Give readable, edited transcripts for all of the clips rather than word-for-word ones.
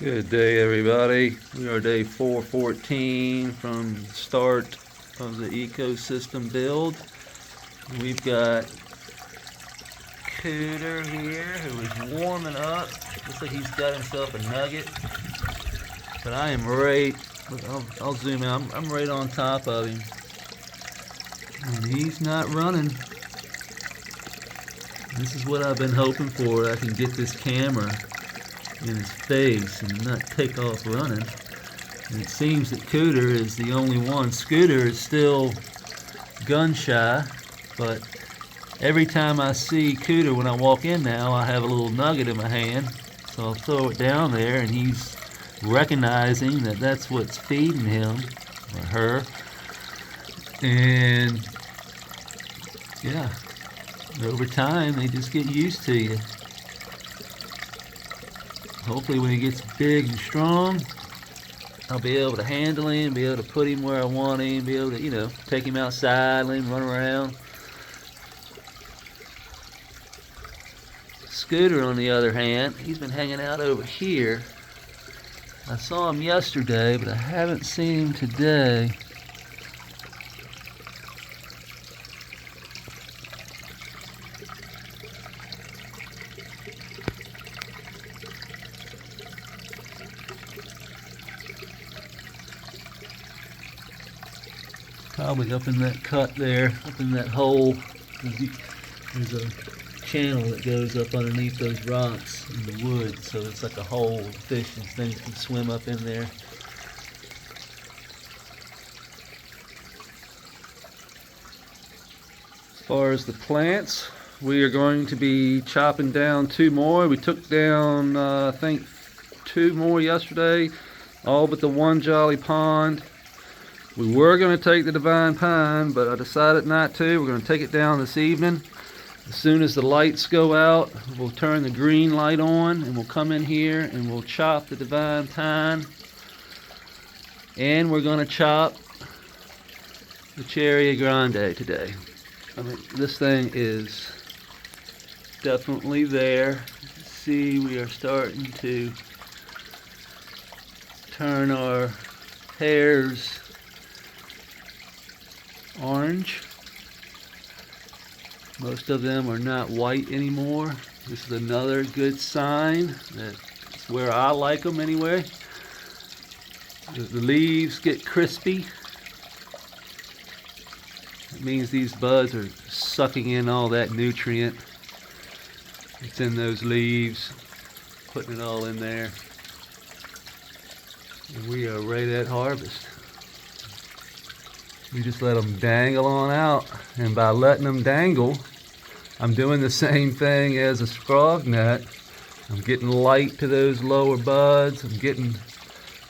Good day, everybody. We are day 414 from the start of the ecosystem build. We've got Cooter here who is warming up. Looks like he's got himself a nugget. But I am right, I'll zoom out, I'm right on top of him. And he's not running. This is what I've been hoping for. I can get this camera in his face and not take off running. And it seems that Cooter is the only one. Scooter is still gun shy, but every time I see Cooter when I walk in now, I have a little nugget in my hand, so I'll throw it down there and he's recognizing that that's what's feeding him or her. And yeah, over time they just get used to you. Hopefully when he gets big and strong, I'll be able to handle him, be able to put him where I want him, be able to, take him outside, let him run around. Scooter, on the other hand, he's been hanging out over here. I saw him yesterday, but I haven't seen him today. Probably up in that cut there, up in that hole. There's a channel that goes up underneath those rocks in the woods, so it's like a hole. Fish and things can swim up in there. As far as the plants, we are going to be chopping down 2 more. We took down, I think, 2 more yesterday, all but the one Jolly Pond. We were going to take the Divine Pine, but I decided not to. We're going to take it down this evening. As soon as the lights go out, we'll turn the green light on and we'll come in here and we'll chop the Divine Pine. And we're going to chop the Cherry Grande today. I mean, this thing is definitely there. See, we are starting to turn our hairs orange. Most of them are not white anymore. This is another good sign. That's where I like them anyway. The leaves get crispy. It means these buds are sucking in all that nutrient. It's in those leaves, putting it all in there. And we are right at harvest. We just let them dangle on out, and by letting them dangle, I'm doing the same thing as a scrog nut. I'm getting light to those lower buds. I'm getting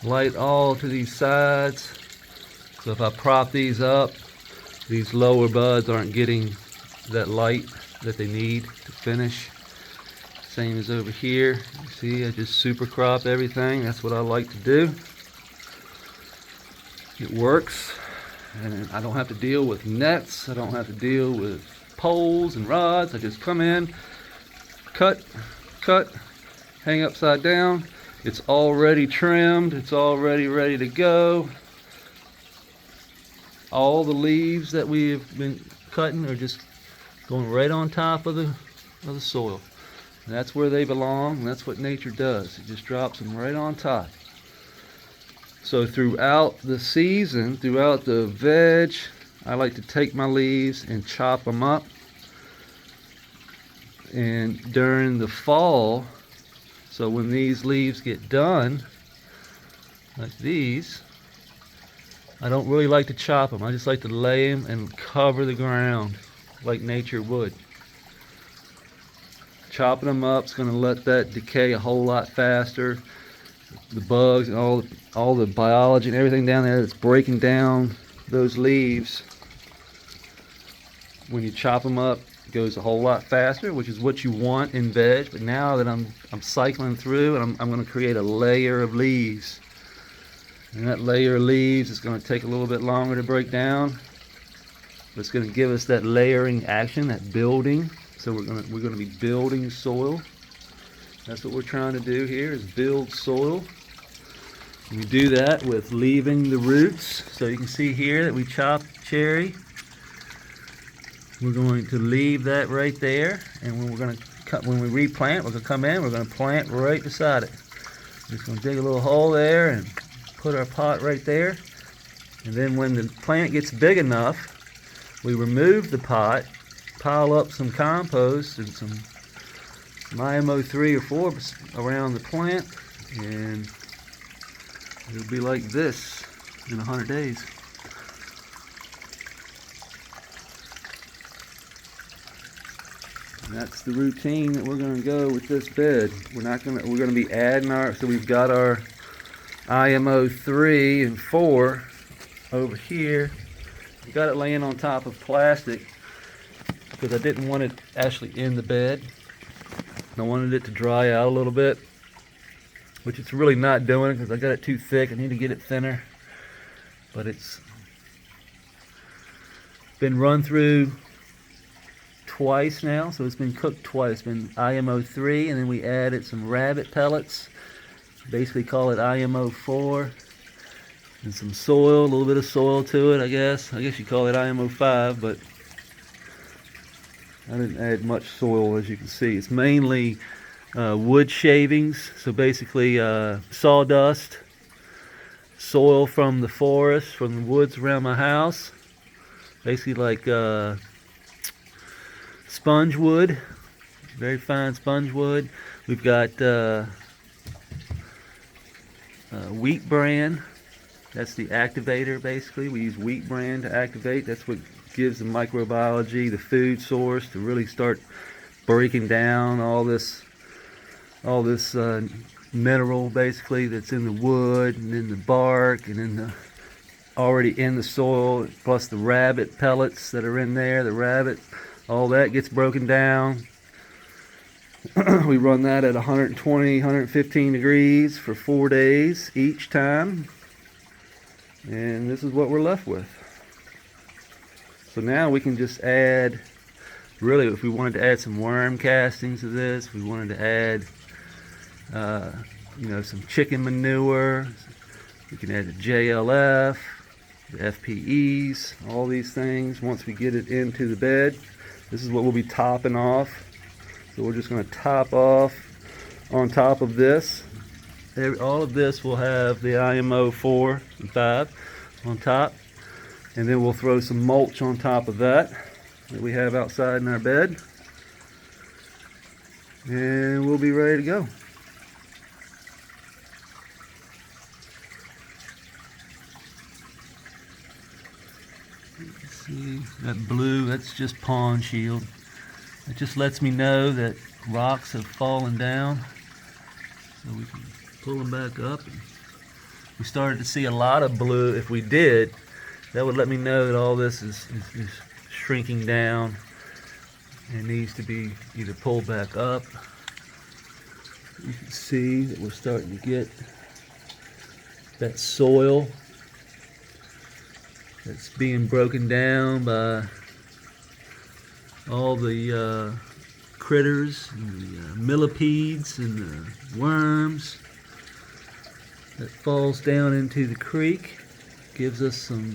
light all to these sides. So if I prop these up, these lower buds aren't getting that light that they need to finish. Same as over here. You see, I just super crop everything. That's what I like to do. It works. And I don't have to deal with nets. I don't have to deal with poles and rods. I just come in, cut, hang upside down. It's already trimmed. It's already ready to go. All the leaves that we've been cutting are just going right on top of the soil. And that's where they belong. And that's what nature does. It just drops them right on top. So throughout the season, throughout the veg, I like to take my leaves and chop them up. And during the fall, so when these leaves get done, like these, I don't really like to chop them. I just like to lay them and cover the ground like nature would. Chopping them up is going to let that decay a whole lot faster. The bugs and all the biology and everything down there that's breaking down those leaves, when you chop them up, it goes a whole lot faster, which is what you want in veg. But now that I'm cycling through, and I'm going to create a layer of leaves, and that layer of leaves is going to take a little bit longer to break down, but it's going to give us that layering action, that building. So we're going to be building soil. That's what we're trying to do here, is build soil. We do that with leaving the roots. So you can see here that we chopped cherry. We're going to leave that right there, and when we replant, we're going to come in, we're going to plant right beside it. Just going to dig a little hole there and put our pot right there. And then when the plant gets big enough, we remove the pot, pile up some compost and some IMO 3 or 4 around the plant, and it'll be like this in 100 days. And that's the routine that we're going to go with this bed. We're going to be adding so we've got our IMO 3 and 4 over here. We got it laying on top of plastic because I didn't want it actually in the bed. I wanted it to dry out a little bit, which it's really not doing because I got it too thick. I need to get it thinner, but it's been run through twice now, so it's been cooked twice. It's been IMO 3, and then we added some rabbit pellets, basically call it IMO 4, and some soil, a little bit of soil to it, I guess you call it IMO 5, but I didn't add much soil. As you can see, it's mainly wood shavings, so basically sawdust, soil from the forest, from the woods around my house, basically like sponge wood, very fine sponge wood. We've got wheat bran. That's the activator, basically. We use wheat bran to activate. That's what gives the microbiology, the food source, to really start breaking down all this mineral, basically, that's in the wood and in the bark and already in the soil, plus the rabbit pellets that are in there. The rabbit, all that gets broken down. We run that at 120, 115 degrees for 4 days each time. And this is what we're left with. So now we can just add, really, if we wanted to add some worm castings to this, if we wanted to add some chicken manure, we can add the JLF, the FPEs, all these things. Once we get it into the bed, this is what we'll be topping off. So we're just going to top off on top of this. All of this will have the IMO 4 and 5 on top, and then we'll throw some mulch on top of that we have outside in our bed, and we'll be ready to go. See that blue? That's just pond shield. It just lets me know that rocks have fallen down, so we can pull them back up. We started to see a lot of blue. If we did, that would let me know that all this is shrinking down and needs to be either pulled back up. You can see that we're starting to get that soil that's being broken down by all the critters and the millipedes and the worms that falls down into the creek. Gives us some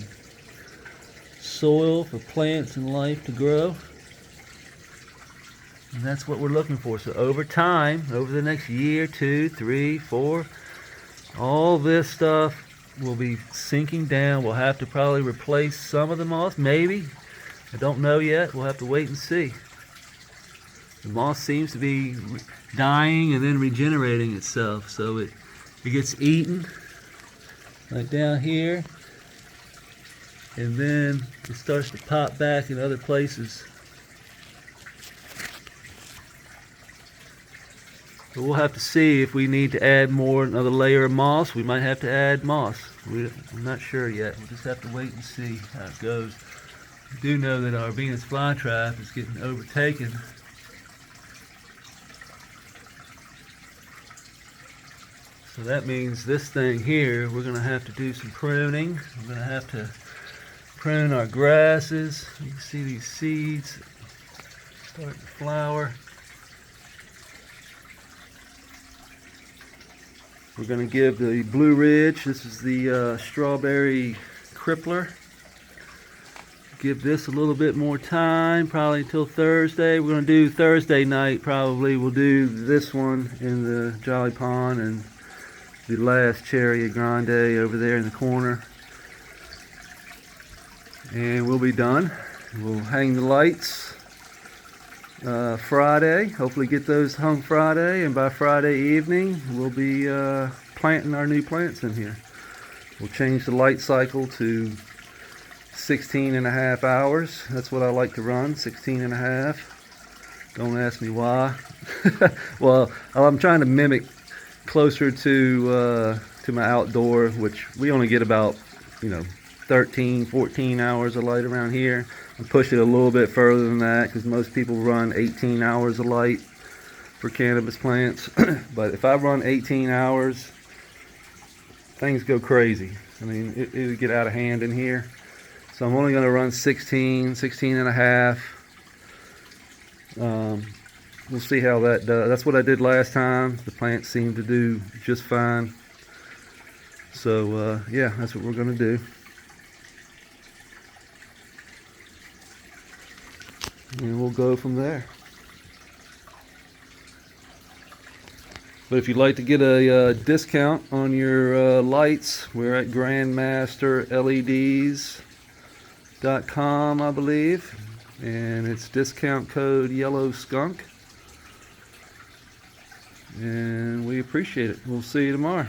soil for plants and life to grow, and that's what we're looking for. So over time, over the next year, 2, 3, 4, all this stuff will be sinking down. We'll have to probably replace some of the moss, maybe. I don't know yet. We'll have to wait and see. The moss seems to be dying and then regenerating itself, so it gets eaten like down here, and then it starts to pop back in other places. So we'll have to see if we need to add another layer of moss. We might have to add moss. I'm not sure yet. We'll just have to wait and see how it goes. We do know that our Venus flytrap is getting overtaken. So that means this thing here, we're going to have to do some pruning. We're going to have to prune our grasses. You can see these seeds starting to flower. We're going to give the Blue Ridge, this is the strawberry crippler, give this a little bit more time, probably until Thursday. We're going to do Thursday night probably. We'll do this one in the Jolly Pond and the last Cherry Grande over there in the corner. And we'll be done. We'll hang the lights Friday, hopefully get those hung Friday, and by Friday evening we'll be planting our new plants in here. We'll change the light cycle to 16.5 hours. That's what I like to run, 16.5. Don't ask me why. Well, I'm trying to mimic closer to my outdoor, which we only get about 13, 14 hours of light around here. I'm pushing it a little bit further than that because most people run 18 hours of light for cannabis plants. But if I run 18 hours, things go crazy. I mean, it'll get out of hand in here. So I'm only going to run 16 and a half. We'll see how that does. That's what I did last time. The plants seemed to do just fine. So yeah, that's what we're going to do. And we'll go from there. But if you'd like to get a discount on your lights, we're at grandmasterleds.com, I believe, and it's discount code Yellow Skunk. And we appreciate it. We'll see you tomorrow.